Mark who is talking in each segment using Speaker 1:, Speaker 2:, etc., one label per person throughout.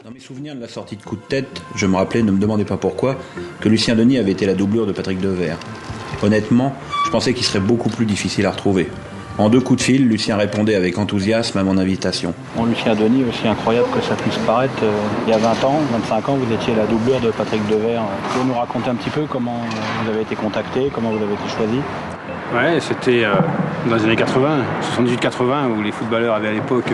Speaker 1: Dans mes souvenirs de la sortie de coup de tête, je me rappelais, ne me demandez pas pourquoi, que Lucien Denis avait été la doublure de Patrick Devers. Honnêtement, je pensais qu'il serait beaucoup plus difficile à retrouver. En 2 coups de fil, Lucien répondait avec enthousiasme à mon invitation.
Speaker 2: Bon, Lucien Denis, aussi incroyable que ça puisse paraître, il y a 20 ans, 25 ans, vous étiez la doublure de Patrick Devers. Vous pouvez nous raconter un petit peu comment vous avez été contacté, comment vous avez été choisi?
Speaker 3: Ouais, c'était dans les années 80, 78-80, où les footballeurs avaient à l'époque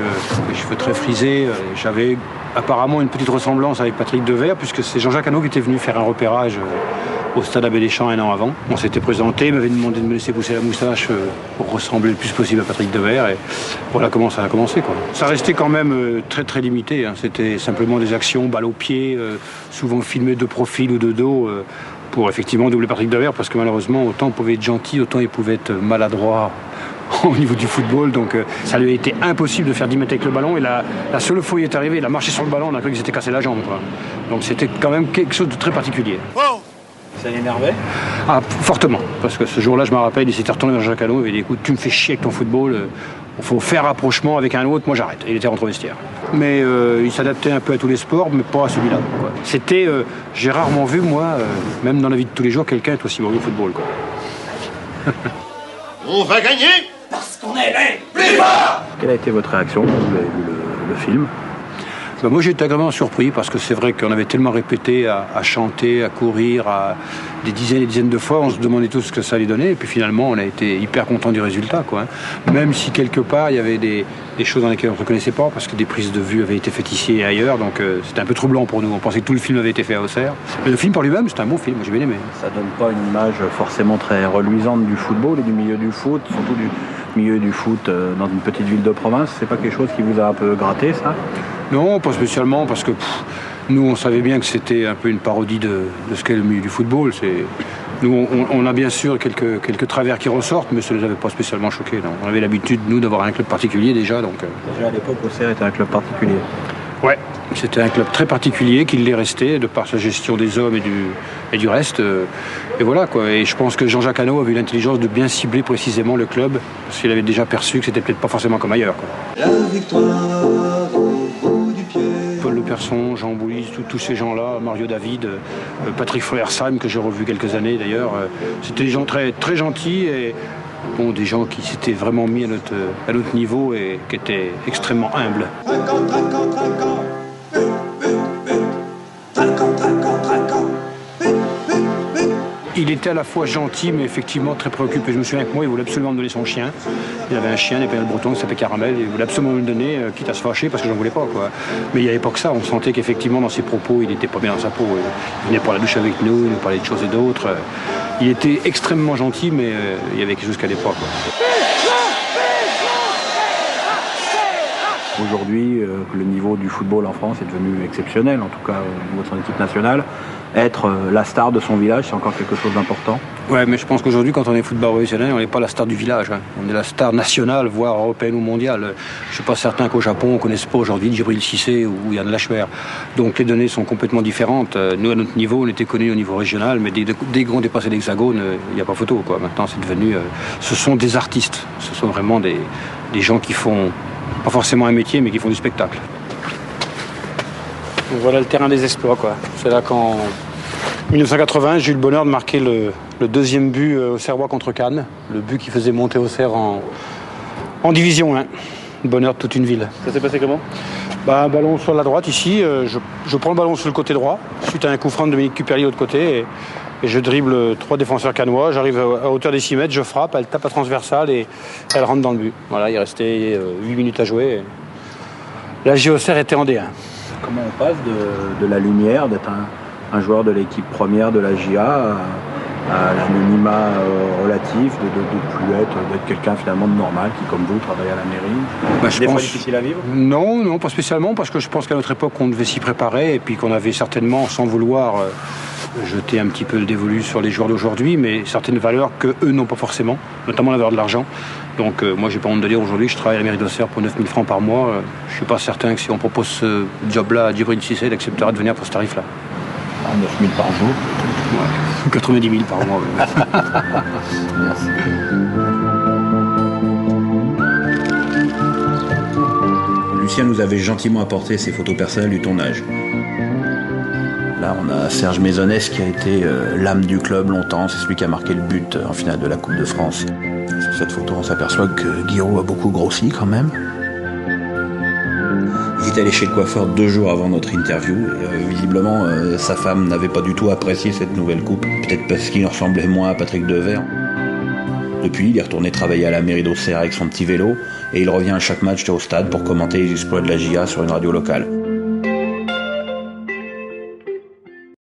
Speaker 3: les cheveux très frisés. J'avais apparemment une petite ressemblance avec Patrick Devers, puisque c'est Jean-Jacques Hano qui était venu faire un repérage au stade Abbé Deschamps un an avant. On s'était présenté, il m'avait demandé de me laisser pousser la moustache pour ressembler le plus possible à Patrick Devers. Et voilà comment ça a commencé, quoi. Ça restait quand même très très limité, hein. C'était simplement des actions, balle au pied, souvent filmées de profil ou de dos. Pour effectivement doubler Patrick Devers, parce que malheureusement, autant il pouvait être gentil, autant il pouvait être maladroit au niveau du football. Donc ça lui a été impossible de faire 10 mètres avec le ballon. Et la seule fois où il est arrivé, il a marché sur le ballon, on a cru qu'il s'était cassé la jambe, quoi. Donc c'était quand même quelque chose de très particulier.
Speaker 2: Wow. Ça l'énervait?
Speaker 3: Ah, fortement. Parce que ce jour-là, je me rappelle, il s'était retourné vers Jacques Hano, il avait dit écoute, tu me fais chier avec ton football. Il faut faire rapprochement avec un autre, moi j'arrête. Et il était rentré au vestiaire. Mais il s'adaptait un peu à tous les sports, mais pas à celui-là, quoi. C'était, j'ai rarement vu, moi, même dans la vie de tous les jours, quelqu'un être aussi mauvais au football, quoi.
Speaker 4: On va gagner
Speaker 5: parce qu'on est les plus forts.
Speaker 2: Quelle a été votre réaction quand vous avez vu le film?
Speaker 3: Ben moi j'ai été agréablement surpris parce que c'est vrai qu'on avait tellement répété à chanter, à courir, des dizaines et des dizaines de fois, on se demandait tous ce que ça allait donner et puis finalement on a été hyper content du résultat, quoi. Même si quelque part il y avait des choses dans lesquelles on ne reconnaissait pas parce que des prises de vue avaient été faites ici et ailleurs, donc c'était un peu troublant pour nous. On pensait que tout le film avait été fait à Auxerre. Mais le film par lui-même c'est un bon film, j'ai bien aimé.
Speaker 2: Ça donne pas une image forcément très reluisante du football et du milieu du foot, surtout du milieu du foot dans une petite ville de province. C'est pas quelque chose qui vous a un peu gratté, ça?
Speaker 3: Non, pas spécialement, parce que nous, on savait bien que c'était un peu une parodie de ce qu'est le milieu du football. Nous, on a bien sûr quelques travers qui ressortent, mais ça ne nous avait pas spécialement choqués. Non. On avait l'habitude, nous, d'avoir un club particulier déjà. Donc,
Speaker 2: Déjà à l'époque, Auxerre était un club particulier.
Speaker 3: Ouais, c'était un club très particulier qu'il l'est resté, de par sa gestion des hommes et du reste. Et voilà, quoi. Et je pense que Jean-Jacques Hano avait eu l'intelligence de bien cibler précisément le club, parce qu'il avait déjà perçu que c'était peut-être pas forcément comme ailleurs, quoi.
Speaker 6: La victoire au bout du pied.
Speaker 3: Paul Le Person, Jean Boulis, tous ces gens-là, Mario David, Patrick Floersheim, que j'ai revu quelques années d'ailleurs. C'était des gens très, très gentils et bon, des gens qui s'étaient vraiment mis à notre niveau et qui étaient extrêmement humbles. Il était à la fois gentil, mais effectivement très préoccupé. Je me souviens que moi, il voulait absolument me donner son chien. Il avait un chien, un épinal breton qui s'appelait Caramel, et il voulait absolument me le donner, quitte à se fâcher, parce que j'en voulais pas, quoi. Mais il n'y avait pas que ça. On sentait qu'effectivement, dans ses propos, il n'était pas bien dans sa peau. Il venait pour la douche avec nous, il nous parlait de choses et d'autres. Il était extrêmement gentil, mais il y avait quelque chose qui n'allait pas, quoi.
Speaker 2: Aujourd'hui, le niveau du football en France est devenu exceptionnel, en tout cas au niveau de son équipe nationale. Être la star de son village, c'est encore quelque chose d'important.
Speaker 3: Ouais, mais je pense qu'aujourd'hui, quand on est football professionnel, on n'est pas la star du village, hein. On est la star nationale, voire européenne ou mondiale. Je ne suis pas certain qu'au Japon, on ne connaisse pas aujourd'hui Djibril Cissé ou Yann Lachmer. Donc les données sont complètement différentes. Nous, à notre niveau, on était connus au niveau régional, mais dès qu'on dépassait l'hexagone, il n'y a pas photo, quoi. Maintenant, c'est devenu... ce sont des artistes. Ce sont vraiment des gens qui font, pas forcément un métier, mais qui font du spectacle. Donc voilà le terrain des exploits, quoi. C'est là qu'en 1980, j'ai eu le bonheur de marquer le deuxième but auxerrois contre Cannes. Le but qui faisait monter Auxerre en division 1. Le bonheur de toute une ville.
Speaker 2: Ça s'est passé comment?
Speaker 3: Un ballon sur la droite ici. Je prends le ballon sur le côté droit, suite à un coup franc de Dominique Cuperli de l'autre côté. Et je dribble 3 défenseurs cannois. J'arrive à hauteur des 6 mètres, je frappe, elle tape à transversale et elle rentre dans le but. Voilà, il restait 8 minutes à jouer. La J Auxerre était en D1.
Speaker 2: Comment on passe de la lumière, d'être un joueur de l'équipe première de la JA à l'anonymat relatif, d'être quelqu'un finalement de normal qui, comme vous, travaille à la mairie?
Speaker 3: Je pense...
Speaker 2: difficile à vivre?
Speaker 3: Non, pas spécialement, parce que je pense qu'à notre époque, on devait s'y préparer et puis qu'on avait certainement, sans vouloir jeter un petit peu le dévolu sur les joueurs d'aujourd'hui, mais certaines valeurs qu'eux n'ont pas forcément, notamment la valeur de l'argent. Donc moi, j'ai pas honte de dire aujourd'hui, je travaille à la mairie d'Auxerre pour 9 000 francs par mois. Je suis pas certain que si on propose ce job-là à Djibril Cissé, il acceptera de venir pour ce tarif-là.
Speaker 2: 9 000 par jour.
Speaker 3: Ouais. 90 000 par mois.
Speaker 2: Merci.
Speaker 1: Lucien nous avait gentiment apporté ses photos personnelles du tournage. Là, on a Serge Maisonnès qui a été l'âme du club longtemps. C'est celui qui a marqué le but en finale de la Coupe de France. Sur cette photo, on s'aperçoit que Guiraud a beaucoup grossi quand même. Il est allé chez le coiffeur 2 jours avant notre interview. Et, visiblement, sa femme n'avait pas du tout apprécié cette nouvelle coupe. Peut-être parce qu'il ressemblait moins à Patrick Devers. Depuis, il est retourné travailler à la mairie d'Auxerre avec son petit vélo. Et il revient à chaque match au stade pour commenter les exploits de la GIA sur une radio locale.